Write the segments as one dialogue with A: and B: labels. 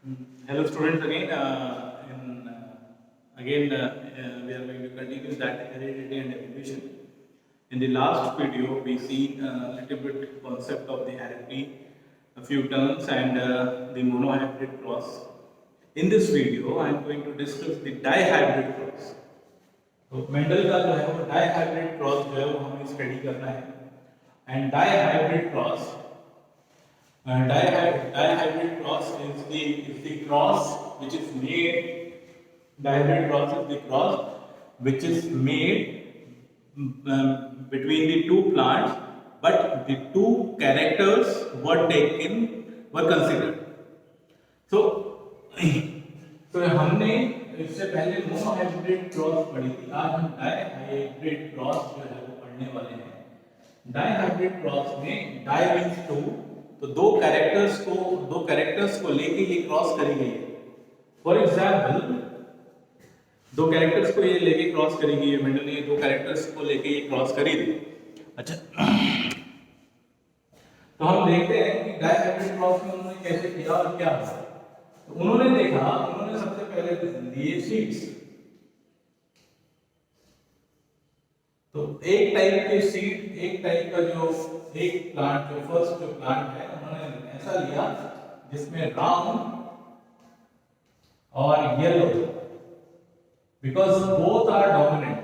A: Hello students again. We are going to continue that heredity and evolution. In the last video, we see a little bit concept of the heredity, a few terms, and the monohybrid cross. In this video, I am going to discuss the dihybrid cross. तो Mendel का जो है वो dihybrid cross जो है वो हमें study करना है and dihybrid cross dihybrid cross is the cross which is made. Dihybrid cross is the cross which is made between the two plants, but the two characters were considered. So हमने इससे पहले monohybrid cross पढ़ी थी. आज हम dihybrid cross जो है वो पढ़ने वाले हैं. डाइहाइब्रिड क्रॉस में डाई मींस टू, तो दो कैरेक्टर्स को लेके ये क्रॉस करी गई है. फॉर एग्जाम्पल दो कैरेक्टर्स को ये लेके क्रॉस करी गई है. मेंडल ने दो कैरेक्टर्स को लेके ये क्रॉस करी थी. अच्छा, तो हम देखते हैं कि डाइहाइब्रिड क्रॉस में उन्होंने कैसे किया और क्या हुआ. तो उन्होंने सबसे पहले लिए सीड्स. तो एक टाइप का जो एक प्लांट जो फर्स्ट जो प्लांट है उन्होंने ऐसा लिया जिसमें राउंड और yellow, because both are dominant.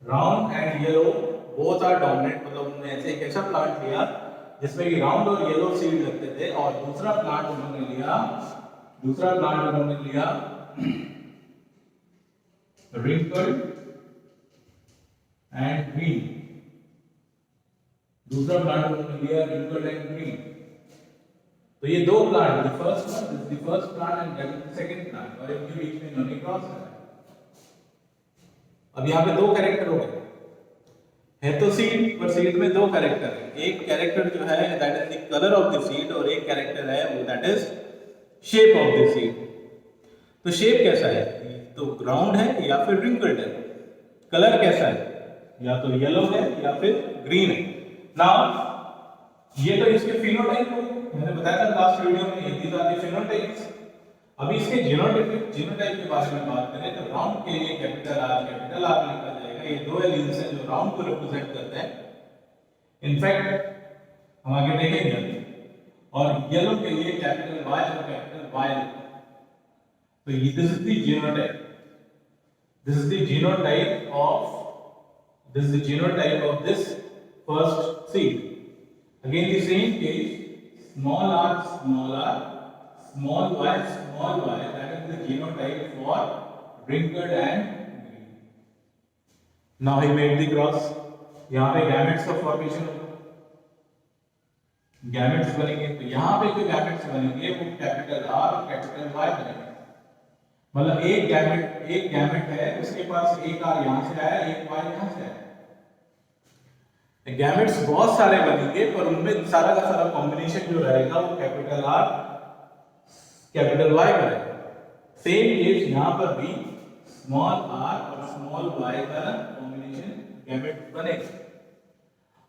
A: Round and yellow both are dominant. मतलब उन्होंने ऐसे एक ऐसा प्लांट लिया जिसमें कि राउंड और येलो सीड लगते थे, और दूसरा प्लांट उन्होंने लिया रिंकल्ड एंड ग्रीन. दूसरा प्लांट उन्होंने लिया रिंकल्ड एंड ग्रीन. तो ये दो plant, the first plant and the second plant, और इनके बीच में इन्होंने क्रॉस करा. अब यहाँ पे दो कैरेक्टर हो गए है. तो सीड, पर सीड में दो कैरेक्टर है. एक कैरेक्टर जो है that is the colour of the seed, और एक कैरेक्टर है वो that is shape of the seed. तो शेप कैसा है, तो राउंड है या फिर रिंकल्ड है. कलर कैसा है, या तो येलो है या फिर ग्रीन है. नाउ ये तो इसके फिनोटाइप हो, मैंने बताया था लास्ट वीडियो में, these are the phenotypes. अभी इसके जीनोटाइप के बारे में बात करें तो राउंड के लिए कैपिटल आर लिखा जाएगा. ये दो एलिमेंट्स हैं जो राउंड को रिप्रेजेंट करते हैं. इनफैक्ट हम आगे देखेंगे. और येलो के लिए कैपिटल वाई और कैपिटल वाई. तो this is the genotype. This is the genotype of this first seed. Again the same case, small r, small y, that is the genotype for wrinkled and green. Now he made the cross. यहाँ पे gametes का formation होगा, gametes बनेंगे. तो यहाँ पे जो gametes बनेंगे वो कैपिटल R और कैपिटल Y बनेंगे. मतलब एक गैमेट है, उसके पास एक आर यहां से आया, एक वाई यहां से आया. गैमेट्स बहुत सारे बनेंगे, पर उनमें सारा का सारा कॉम्बिनेशन जो रहेगा वो कैपिटल आर कैपिटल वाई का रहेगा. सेम केस यहां पर भी स्मॉल आर और स्मॉल वाई का कॉम्बिनेशन गैमेट बनेगा,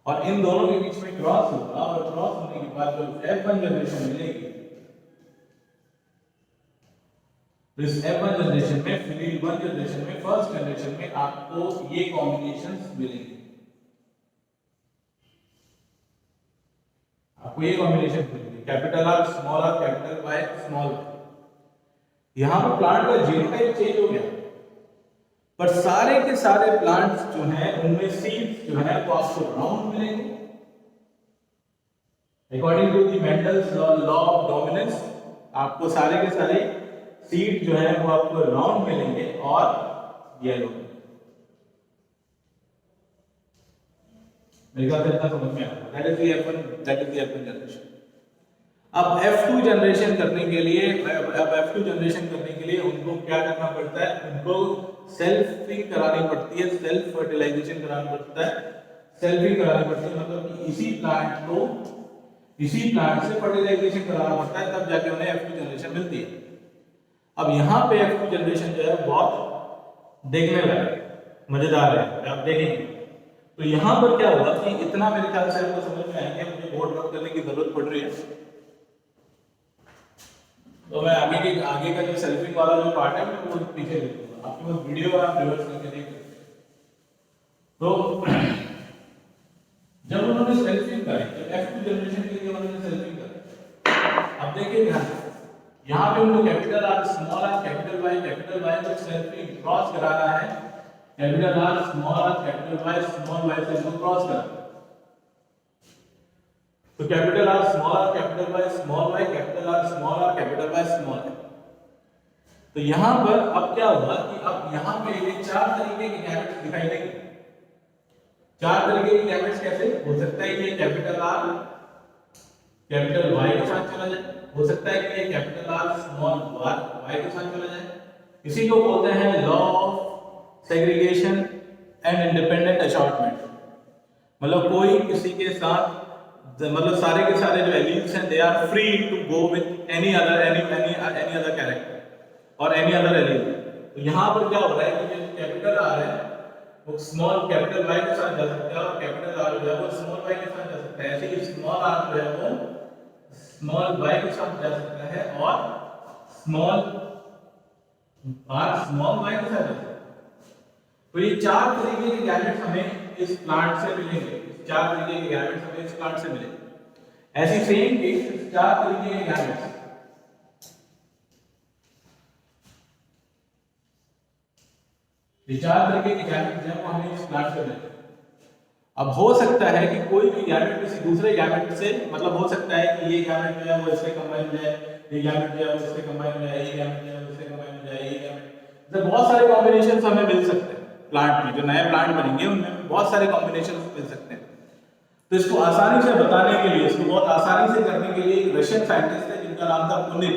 A: और इन दोनों के बीच में क्रॉस होगा. और क्रॉस होने के बाद जो F1 जनरेशन मिलेगी, इस F1 जनरेशन में, फिलील 1 जनरेशन में, फर्स्ट जनरेशन में आपको ये कॉम्बिनेशंस मिलेंगे. Capital R small R, capital Y small Y. यहां पर प्लांट का जीनोटाइप चेंज हो गया, पर सारे के सारे प्लांट्स जो हैं उनमें सीड्स जो है वो आपको राउंड मिलेंगे. According to the Mendel's law of dominance, आपको सारे के सारे सीड जो है वो आपको राउंड मिलेंगे और येलो. मेरे ख्याल से इतना समझ में आया. That is the F1 generation. अब F2 जनरेशन करने के लिए उनको क्या करना पड़ता है, उनको सेल्फिंग करानी पड़ती है, सेल्फ फर्टिलाइजेशन कराना पड़ता है. मतलब कि इसी प्लांट से फर्टिलाइजेशन कराना पड़ता है, तब जाके उन्हें F2 जनरेशन मिलती है. अब यहाँ पे F2 जनरेशन जो है बहुत देखने लायक मजेदार है, आप देखेंगे. तो यहाँ पर क्या होगा कि इतना मेरे ख्याल से आपको समझ में आएंगे. मुझे बोर्ड नोट करने की जरूरत पड़ रही है. तो मैं आगे का जो सेल्फिंग वाला जो पार्ट है मैं वो पीछे लिख दूंगा, आपके पास वीडियो आप रिवर्स करके देख सकते हैं। तो जब उन्होंने सेल्फिंग करी, जब F2 जनरेशन के लिए उन्होंने सेल्फिंग करी, अब देखिए ध्यान से यहाँ पे उनको capital R small R capital Y को सेल्फिंग क्रॉस कराना है, capital R small R capital Y से इनको क्रॉस कराना है। तो capital R small R capital Y small Y capital R small R capital Y small है। तो यहां पर अब क्या हुआ कि अब यहां पे ये चार तरीके के गैमेट्स दिखाई देंगे। चार तरीके के गैमेट्स कैसे हो सकता है? ये कैपिटल आर कैपिटल वाई के साथ चला जाए, हो सकता है कि ये कैपिटल आर स्मॉल वाई के साथ चला जाए। इसी को बोलते हैं law of segregation and independent assortment. मतलब कोई किसी के साथ मतलब सारे के सारे जो एलील्स हैं they are free to go with any other character और एनी अदर एलील। तो यहां पर क्या हो रहा है कि जो कैपिटल आर है वो स्मॉल कैपिटल वाई के साथ जा सकता है और कैपिटल आर जो है वो स्मॉल वाई के साथ जा सकता है। ऐसे ही स्मॉल आर जो है वो स्मॉल वाई के साथ जा सकता है और स्मॉल आर स्मॉल वाई के साथ जा सकता है। तो ये चार तरीके के गैमेट्स हमें इस प्लांट से मिलेंगे, चार तरीके के गैमेट्स हमें इस प्लांट से मिलेंगे। ऐसी सेम केस चार तरीके के गैमेट्स, ये चार तरीके के गैमेट्स हैं वो हमें इस प्लांट से मिलेंगे। अब हो सकता है कि कोई भी गैमेट किसी दूसरे गैमेट से, मतलब हो सकता है कि ये गैमेट जो है वो इससे कंबाइन हो जाए, ये गैमेट जो है वो इससे कंबाइन हो जाए, ये गैमेट जो है वो इससे कंबाइन हो जाए, ये गैमेट, मतलब बहुत सारे कॉम्बिनेशंस हमें मिल सकते हैं प्लांट में। जो नए प्लांट बनेंगे उनमें बहुत सारे कॉम्बिनेशंस मिल सकते हैं। तो इसको आसानी से बताने के लिए, इसको बहुत आसानी से करने के लिए एक रशियन साइंटिस्ट है जिनका नाम था पुनिट,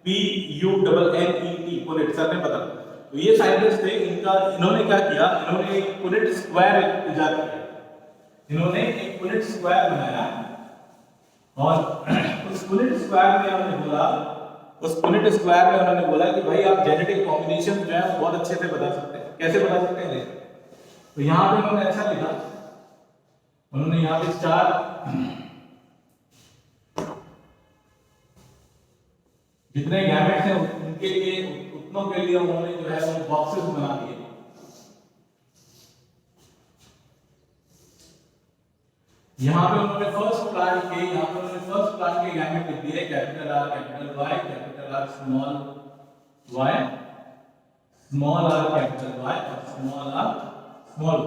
A: PUNNET, पुनिट, सर ने बताया। तो ये साइंटिस्ट थे, इन्होंने क्या किया, इन्होंने एक पुनिट स्क्वायर इजाद किया। इन्होंने एक पुनिट स्क्वायर बनाया और उस पुनिट स्क्वायर में उन्होंने बोला कि भाई आप जेनेटिक कॉम्बिनेशन जो है बहुत अच्छे से बता सकते हैं। कैसे बता सकते हैं? तो यहां पे उन्होंने ऐसा लिखा, उन्होंने यहां पे चार जितने गैमेट्स हैं उनके लिए, उतनों के लिए उन्होंने जो है वो बॉक्सेस बना दिए। यहां पे उन्होंने फर्स्ट प्लांट के गैमेट लिख दिए, capital R capital R small Y, small R capital Y और स्मॉल आर स्मॉल।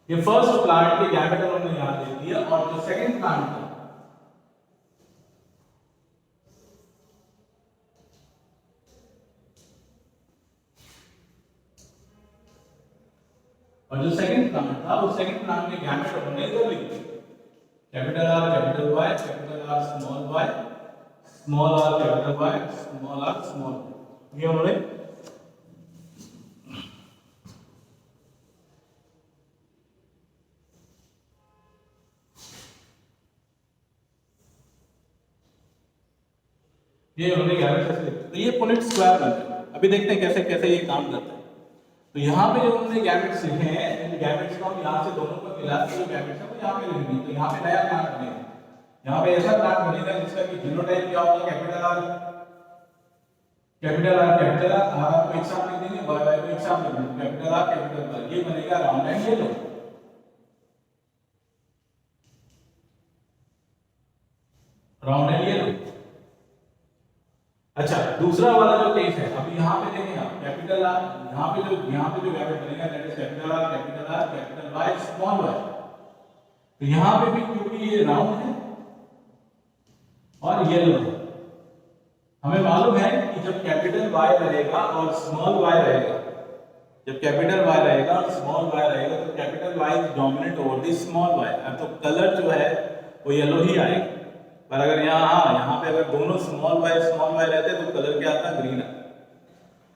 A: ये फर्स्ट प्लांट के गैमेट उन्होंने यहां दे दिया। और जो सेकंड प्लांट था, उस सेकंड प्लांट के गैमेट उन्होंने इधर लिख दिए, capital R capital Y small Y, small R capital Y, small R small. ये उन्होंने गैमेट ऐसे लिखे। तो ये पुनिट स्क्वायर बन गया। अभी देखते हैं कैसे कैसे ये काम करता है। तो यहाँ पे जो उन्होंने गैमेट्स लिखे हैं, इन गैमेट्स को हम यहाँ से दोनों को मिला के जो गैमेट्स है वो यहाँ पे लिखेंगे। तो यहाँ पे नया प्लांट बनेगा, यहाँ पे ऐसा प्लांट बनेगा जिसका कि जीनोटाइप क्या होगा, कैपिटल आर आपको एक साथ लिख देंगे, वाई को एक साथ लिख देंगे, कैपिटल आर, ये बनेगा round and yellow, round and yellow. अच्छा, दूसरा वाला जो केस है, अभी यहाँ पे देखें आप, कैपिटल आर, यहाँ पे जो गैमेट बनेगा that is capital R capital Y small Y. तो यहाँ पे भी क्योंकि ये राउंड है और येलो है, हमें मालूम है कि जब कैपिटल वाई रहेगा और स्मॉल वाई रहेगा, तो capital Y is dominant over the small Y, तो कलर जो है वो येलो ही आएगा। पर अगर यहाँ पे अगर दोनों स्मॉल वाई रहते तो कलर क्या आता, ग्रीन आता।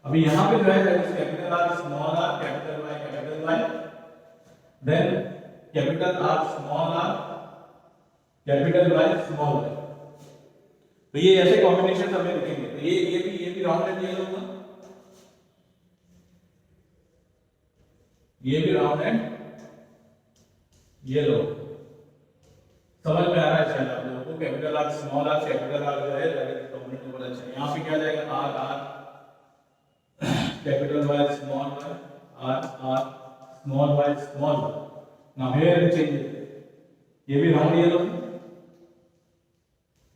A: अभी यहाँ पे जो है capital R small R capital Y then capital R small R capital Y small Y. तो ये ऐसे कॉम्बिनेशन हमें लिखेंगे। तो ये भी राउंड एंड येलो होगा, ये भी राउंड एंड येलो। समझ में आ रहा है शायद आप लोगों को? Capital R small R, capital R जो है that is dominant over H. यहाँ पे क्या आ जाएगा? R R capital Y small Y, R R small Y small Y. Now here change, ये भी राउंड येलो है,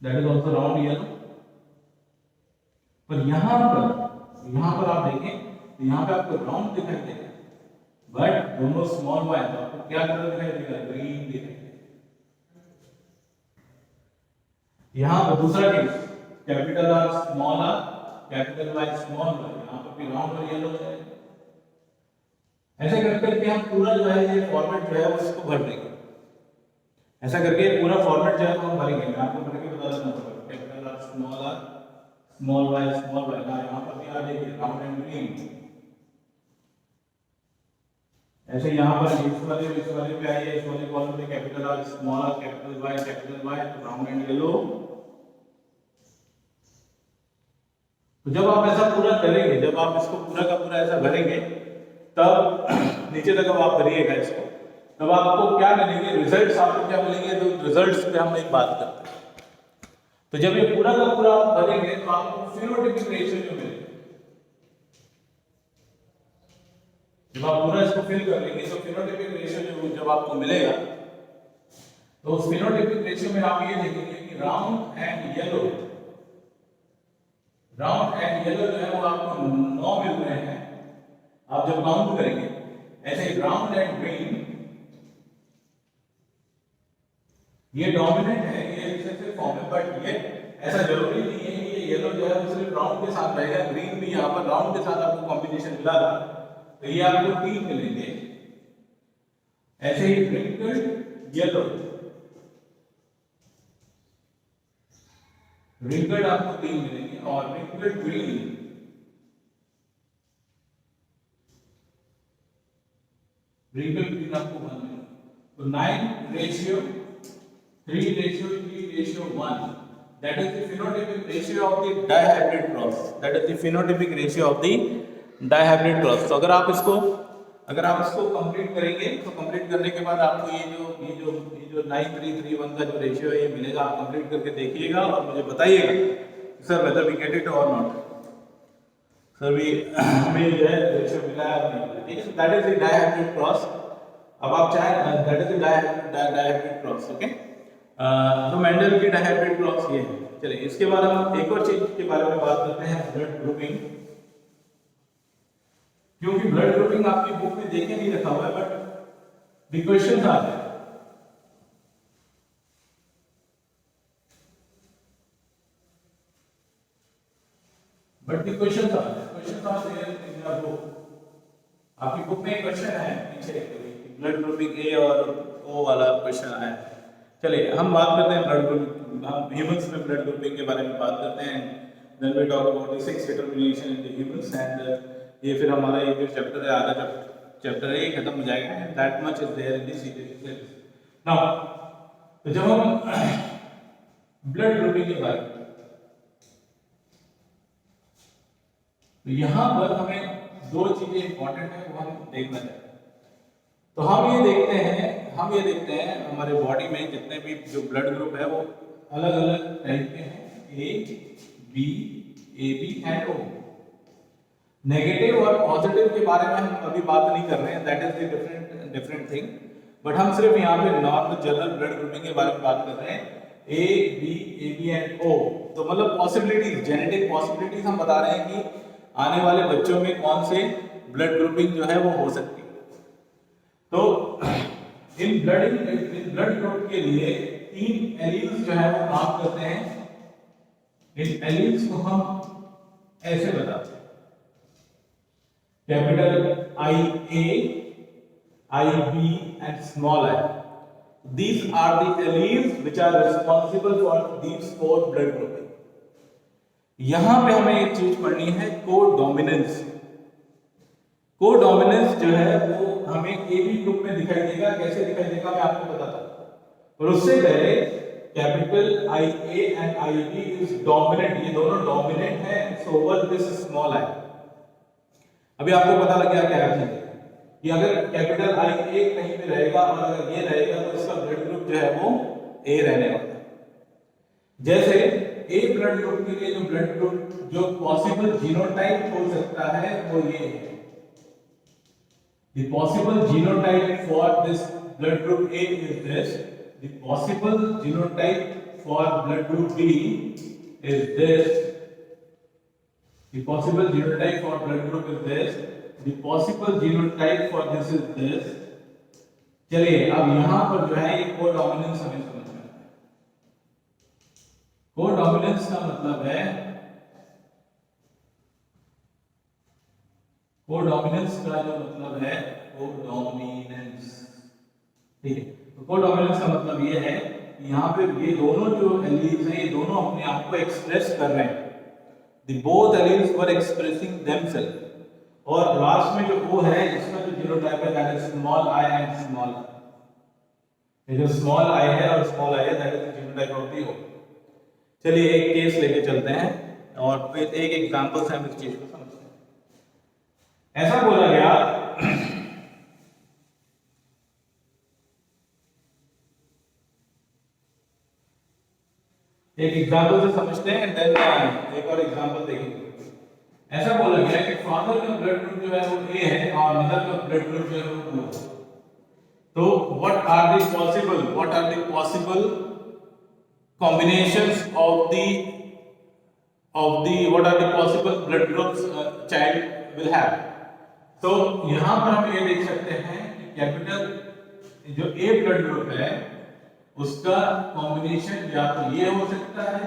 A: that is also round yellow. पर यहाँ पर आप देखें तो यहाँ पे आपको राउंड दिखाई देगा, बट दोनों स्मॉल वाई, तो आपको क्या कलर दिखाई देगा? ग्रीन दिखाई देगा। यहाँ पर दूसरा केस, capital R small R, capital Y small Y, यहाँ पर भी राउंड और येलो है। ऐसे करके हम पूरा जो है ये फॉर्मेट जो है वो इसको भर देंगे। ऐसा करके पूरा फॉर्मेट जो है वो हम भरेंगे। मैं आपको भर के बता देता हूँ। कैपिटल आर स्मॉल वाई यहाँ पर भी आ जाएगी राउंड एंड ग्रीन। ऐसे यहाँ पर इस वाले पे आइए, इस वाले कॉलम में capital R small R capital Y तो राउंड एंड येलो। तो जब आप ऐसा पूरा करेंगे, जब आप इसको पूरा का पूरा ऐसा भरेंगे, तब नीचे तक आप भरिएगा इसको, तब आपको क्या मिलेंगे? रिजल्ट्स आपको क्या मिलेंगे? तो रिजल्ट्स पे हम एक बात करते हैं। तो जब ये पूरा का पूरा आप भरेंगे तो आपको फिनोटाइपिक रेशियो जो मिलेगा, जब आप पूरा इसको फिल कर लेंगे तो फिनोटाइपिक रेशियो जो जब आपको मिलेगा, तो उस फिनोटाइपिक रेशियो में आप ये देखेंगे कि राउंड एंड येलो जो है वो आपको 9 मिल रहे हैं। आप जब काउंट करेंगे, ऐसे राउंड एंड ग्रीन ये डोमिनेंट है, ये रिसेसिव फॉर्म है, बट ये ऐसा जरूरी नहीं है कि ये येलो जो है वो सिर्फ राउंड के साथ रहेगा। ग्रीन भी यहाँ पर राउंड के साथ आपको कॉम्बिनेशन मिला था, तो ये आपको 3 मिलेंगे। ऐसे ही रिंकल्ड येलो, रिंकल्ड आपको 3 मिलेंगे, और रिंकल्ड ग्रीन आपको 1 मिलेगा। तो 9 ratio 3 ratio 3 ratio 1, that is the phenotypic ratio of the dihybrid cross, that is the phenotypic ratio of the dihybrid cross। तो अगर आप इसको कंप्लीट करेंगे, तो कंप्लीट करने के बाद आपको ये जो 9331 का जो रेशियो है ये मिलेगा। आप कंप्लीट करके देखिएगा और मुझे बताइएगा sir whether we get it और नॉट। सर हमें जो है रेशियो मिला है और नहीं मिला, ठीक है? That is the dihybrid cross. अब आप चाहे that is the dihybrid cross, okay. तो मेंडल की डायहाइब्रिड क्रॉस ये है। चलिए इसके बाद हम एक और चीज के बारे में बात करते हैं, ब्लड ग्रुपिंग। क्योंकि ब्लड ग्रुपिंग आपकी बुक में देखे नहीं रखा हुआ है, but the questions are there. But the questions are there in your book. आपकी बुक में एक क्वेश्चन है पीछे, ब्लड ग्रुपिंग ए और ओ वाला क्वेश्चन आया है। चलिए हम बात करते हैं ब्लड ग्रुपिंग, हम ह्यूमंस में ब्लड ग्रुपिंग के बारे में बात करते हैं। Then we talk about the 6 determination in the humans, and ये फिर हमारा ये जो चैप्टर है, आधा चैप्टर है, खत्म हो जाएगा। And that much is there in the series. Now तो जब हम ब्लड ग्रुपिंग के बारे में, तो यहां पर हमें 2 चीजें इंपॉर्टेंट है वो हम देखना चाहते हैं। तो हम ये देखते हैं हमारे बॉडी में जितने भी जो ब्लड ग्रुप है वो अलग अलग टाइप के हैं, A B and O. Negative और पॉजिटिव के बारे में हम अभी बात नहीं कर रहे हैं, that is the different thing. But हम सिर्फ यहाँ पे नॉर्मल जनरल ब्लड ग्रुपिंग के बारे में बात कर रहे हैं, ए बी एंड ओ। तो मतलब पॉसिबिलिटीज, जेनेटिक पॉसिबिलिटीज हम बता रहे हैं कि आने वाले बच्चों में कौन से ब्लड ग्रुपिंग जो है वो हो सकती है। तो इन ब्लड ग्रुप के लिए 3 एलील्स जो है वो काम करते हैं। इन एलील्स को हम ऐसे बताते हैं, capital IA, IB and small I. These are the alleles which are responsible for these 4 blood grouping. यहां पे हमें एक चीज पढ़नी है, कोडोमिनेंस। कोडोमिनेंस जो है वो हमें AB ग्रुप में दिखाई देगा। कैसे दिखाई देगा मैं आपको बताता हूं। और उससे पहले capital IA and IB is dominant, ये दोनों डोमिनेंट है ओवर दिस स्मॉल I। अभी आपको पता लग गया क्या चीज है कि अगर कैपिटल I एक कहीं पे रहेगा और अगर ये रहेगा तो इसका ब्लड ग्रुप जो है वो ए रहने वाला है। जैसे ए ब्लड ग्रुप के लिए जो ब्लड ग्रुप जो पॉसिबल जीनोटाइप हो सकता है वो ये है। The possible genotype for this blood group A is this. The possible genotype for blood group B is this. The possible genotype for blood group is this. The possible genotype for this is this. चलिए अब यहां पर जो है ये codominance हमें समझना है। कोडोमिनेंस का मतलब है, कोडोमिनेंस का जो मतलब है कोडोमिनेंस, ठीक है। तो कोडोमिनेंस का मतलब ये है कि यहाँ पे ये दोनों जो एलील्स हैं ये दोनों अपने आप को एक्सप्रेस कर रहे हैं। The both alleles were expressing themselves, और लास्ट में जो ओ है इसका जो जीनोटाइप है that is small I and small i. ये जो स्मॉल आई है और स्मॉल आई है that is genotype of the O. चलिए एक केस लेके चलते हैं और फिर एक एग्जांपल से हम इस चीज को समझते हैं। ऐसा बोला गया एक एग्जांपल से समझते हैं एंड देन एक और एग्जांपल देखेंगे। ऐसा बोला गया कि फादर का ब्लड ग्रुप जो है वो ए है और मदर का ब्लड ग्रुप जो है वो ओ है। तो what are the possible combinations of the what are the possible blood groups child will have? तो यहां पर हम ये देख सकते हैं कि कैपिटल जो ए ब्लड ग्रुप है उसका कॉम्बिनेशन या तो ये हो सकता है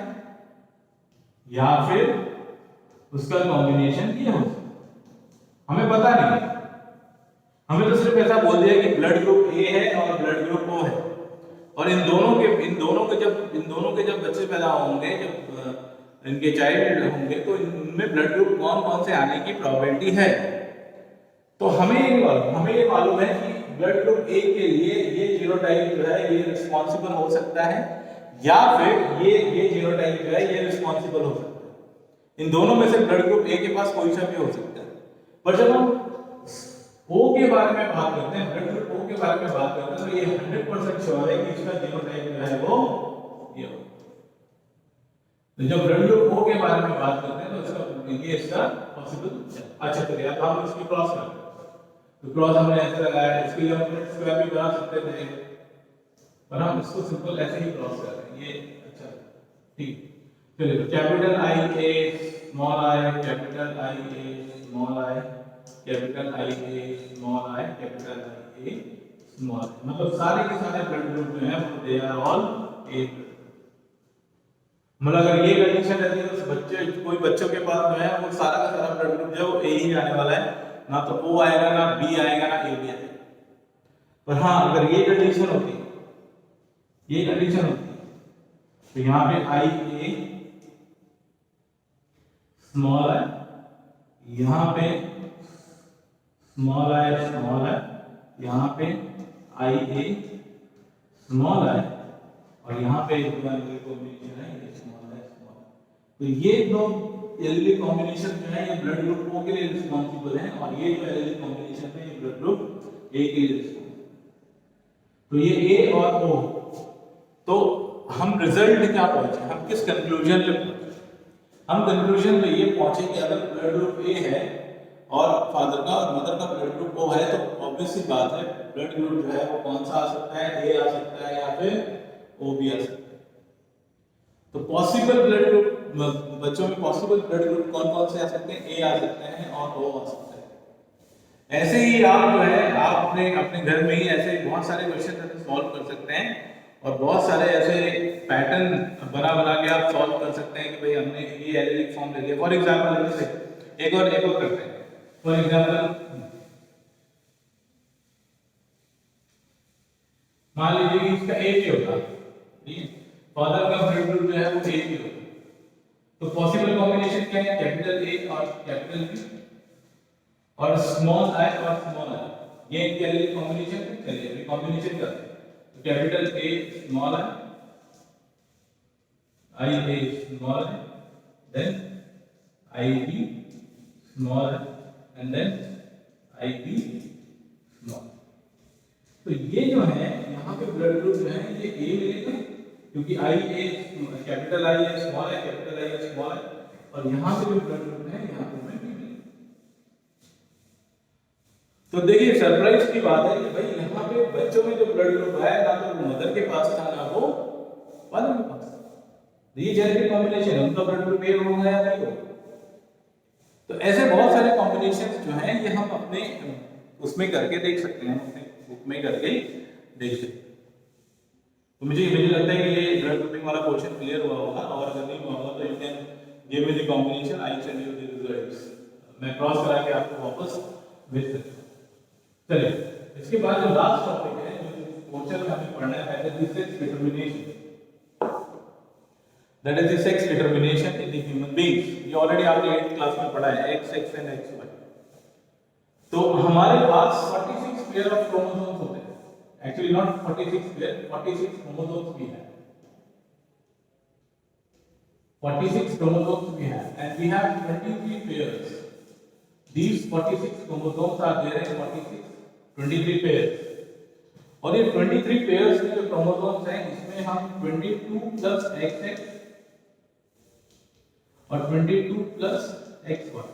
A: या फिर उसका कॉम्बिनेशन ये हो सकता है। हमें पता नहीं, हमें तो सिर्फ ऐसा बोल दिया कि ब्लड ग्रुप ए है और ब्लड ग्रुप ओ है, और इन दोनों के जब बच्चे पैदा होंगे, जब इनके चाइल्ड होंगे तो इनमें ब्लड ग्रुप कौन कौन से आने की प्रोबेबिलिटी है। तो हमें ये मालूम है कि ब्लड ग्रुप ए के लिए ये जीनोटाइप जो है ये रिस्पांसिबल हो सकता है, या फिर ये जीनोटाइप जो है ये रिस्पांसिबल हो सकता है। इन दोनों में से ब्लड ग्रुप ए के पास कोई सा भी हो सकता है। पर जब हम ओ के बारे में बात करते हैं, ब्लड ग्रुप ओ के बारे में बात करते हैं, तो ये 100% श्योर है कि इसका जीनोटाइप जो है वो ये हो। तो जब ब्लड ग्रुप ओ के बारे में बात करते हैं तो इसका पॉसिबल। अच्छा चलिए अब हम इसकी क्रॉस करते हैं। तो क्रॉस हमने ऐसे लगाया है, इसके लिए हम स्क्वायर भी बना सकते थे, पर हम इसको सिंपल ऐसे ही क्रॉस कर रहे हैं। ये अच्छा ठीक। चलिए capital I A small I, capital I A small I, capital I A small I, capital I A small आई, मतलब सारे के सारे ब्लड ग्रुप जो है वो दे आर ऑल ए। मतलब अगर ये कंडीशन रहती है तो बच्चे कोई बच्चों के पास जो है वो सारा का सारा ब्लड ग्रुप जो है वो ए ही आने वाला है, ना तो ओ आएगा, ना बी आएगा, ना ए भी आएगा। पर हाँ अगर ये कंडीशन होती तो यहाँ पे आई ए स्मॉल आई, यहाँ पे स्मॉल आई, यहाँ पे आई ए स्मॉल आई, और यहाँ पे कॉम्बिनेशन है ये स्मॉल आई स्मॉल। तो ये दो एलईडी कॉम्बिनेशन जो है ये ब्लड ग्रुप ओ के लिए रिस्पांसिबल है, और ये जो एलईडी कॉम्बिनेशन है ये ब्लड ग्रुप ए के लिए रिस्पांसिबल। तो ये ए और ओ, तो हम रिजल्ट क्या पहुंचे, हम किस कंक्लूजन पे पहुंचे? हम कंक्लूजन पे ये पहुंचे कि अगर ब्लड ग्रुप ए है और फादर का और मदर का ब्लड ग्रुप ओ है तो ऑब्वियस सी बात है ब्लड ग्रुप जो है वो कौन सा आ सकता है, ए आ सकता है या फिर ओ भी आ सकता है। तो पॉसिबल ब्लड ग्रुप बच्चों में पॉसिबल ब्लड ग्रुप कौन कौन से आ सकते हैं? ए आ सकते हैं और ओ आ सकते हैं। ऐसे ही आप जो है आप अपने घर में ही ऐसे बहुत सारे क्वेश्चन ऐसे सॉल्व कर सकते हैं, और बहुत सारे ऐसे पैटर्न बना के आप सॉल्व कर सकते हैं कि भाई हमने ये एलईडी फॉर्म ले लिया। फॉर एग्जांपल एक और करते हैं। फॉर एग्जांपल मान लीजिए कि इसका ए भी होगा, ठीक है, फादर का ब्लड ग्रुप जो है वो ए भी होगा, तो पॉसिबल कॉम्बिनेशन क्या है? कैपिटल ए और कैपिटल बी और स्मॉल आई और स्मॉल आई, ये क्या है कॉम्बिनेशन है। चलिए अभी कॉम्बिनेशन करते हैं। तो capital A small I A small I, then I B small I and then I B small. तो ये जो है यहाँ पे ब्लड ग्रुप जो है ये ए मिलेगा क्योंकि आई ए कैपिटल आई है स्मॉल है, कैपिटल आई है स्मॉल है, और यहाँ पे जो ब्लड ग्रुप है यहाँ पे मैं फीमेल। तो देखिए सरप्राइज की बात है कि भाई यहाँ पे बच्चों में जो ब्लड ग्रुप है ना तो मदर के पास था ना वो फादर के पास। ये जेनेटिक कॉम्बिनेशन है, उनका ब्लड ग्रुप ए होगा या नहीं होगा। तो ऐसे बहुत सारे कॉम्बिनेशंस जो हैं ये हम अपने उसमें करके देख सकते हैं, अपने बुक में करके देख सकते हैं। तो मुझे लगता है कि ये ब्लड ग्रुपिंग वाला क्वेश्चन क्लियर हुआ होगा, और अगर नहीं हुआ होगा तो you can give me the combination, I send you the results, मैं क्रॉस करा के आपको वापस भेज सकता हूं। चलिए इसके बाद जो लास्ट टॉपिक है जो क्वेश्चन में हमें पढ़ना है that is sex determination, that is the sex determination in the human beings. ये ऑलरेडी आपने 8th क्लास में पढ़ा है, X X and X Y. तो हमारे पास 46 पेयर ऑफ क्रोमोसोम्स होते हैं, एक्चुअली नॉट 46 पेयर, 46 क्रोमोसोम्स भी है, 46 chromosomes we have, and we have 23 pairs. These 46 chromosomes are there in 23 pairs. और ये 23 pairs के जो chromosomes हैं इसमें हम 22 plus XX और 22 plus XY,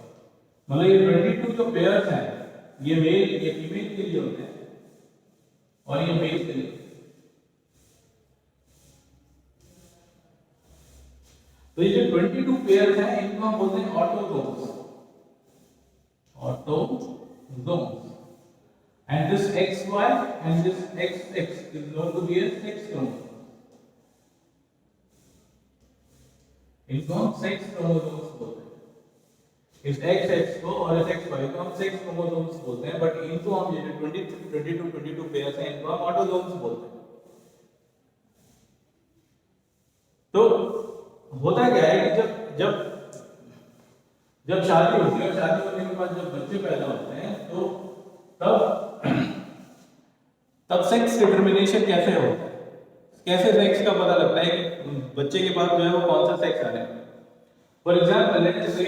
A: मतलब ये 22 जो pairs हैं ये मेल ये फीमेल के लिए होते हैं और ये मेल के लिए। तो ये जो 22 पेयर्स हैं इनको हम बोलते हैं autosomes, autosomes, and this XY and this XX is known to be as sex chromosome. इनको हम सेक्स क्रोमोसोम्स बोलते हैं, इस XX को और इस XY को हम सेक्स क्रोमोसोम्स बोलते हैं, बट इनको हम ये जो 22 पेयर्स हैं इनको हम ऑटोसोम्स बोलते हैं। तो होता क्या है कि जब शादी होती है और शादी होने के बाद जब बच्चे पैदा होते हैं तो तब सेक्स डिटरमिनेशन कैसे होता है, कैसे सेक्स का पता लगता है कि बच्चे के पास जो है वो कौन सा सेक्स आ रहा है। For example let us say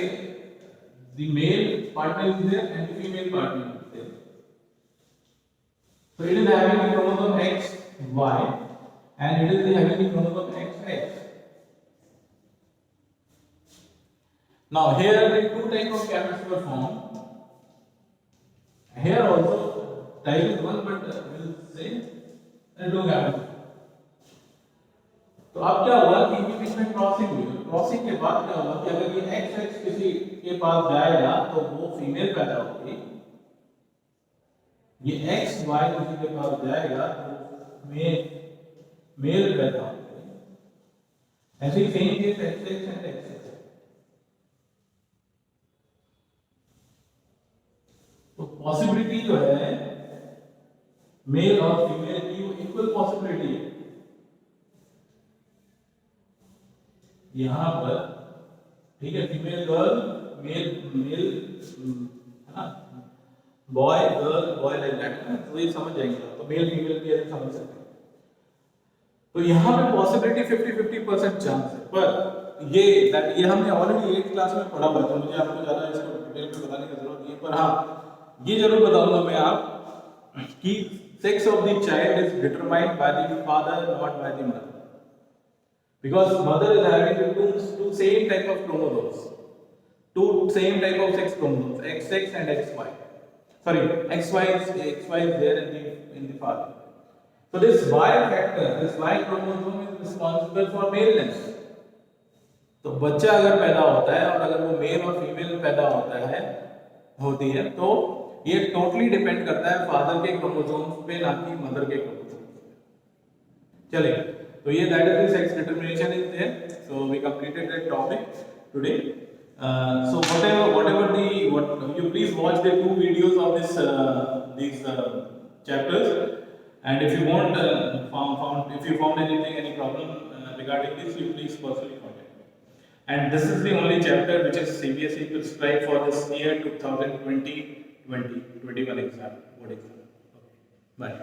A: the male partner is there and the female partner is there, so it is having the chromosome XY and it is having the chromosome XX. Now here the two types of gametes were formed. Here also type is one, but we'll say two gametes. तो अब क्या हुआ कि इनके बीच में crossing हुई, crossing के बाद क्या हुआ कि अगर ये XX किसी के पास जाएगा तो वो फीमेल पैदा होगी, ये XY किसी के पास जाएगा तो मेल पैदा होगी। ऐसे ही same case XX and XX। तो पॉसिबिलिटी जो है मेल और फीमेल की वो इक्वल पॉसिबिलिटी है यहां पर, ठीक है। फीमेल गर्ल मेल है ना, boy girl boy like that, तो ये समझ जाएंगे, तो मेल फीमेल भी ऐसे समझ सकते हैं। तो यहां पे पॉसिबिलिटी 50-50% चांस है, पर ये हमने ऑलरेडी 8th क्लास में पढ़ा हुआ है, तो मुझे आपको ज्यादा इसको डिटेल में बताने की जरूरत नहीं है, पर हाँ ये जरूर बताऊंगा मैं आप कि sex of the child is determined by the father not by the mother, because mother is having two same type of chromosomes, two same type of sex chromosomes, XX and XY. Sorry, XY is there in the father. So this Y factor, this Y chromosome is responsible for maleness. तो बच्चा अगर पैदा होता है और अगर वो mail और फीमेल पैदा होती है तो ये टोटली डिपेंड करता है फादर के क्रोमोसोम्स पे, ना कि मदर के क्रोमोसोम्स पे। चलिए, तो ये that is the sex determination is there. So we completed that topic today. So whatever you please watch the 2 videos of these chapters, and if you want if you found any problem regarding this, you please personally contact me. And this is the only chapter which is CBSE prescribed for this year 2020-21 exam, board exam. Okay. Bye.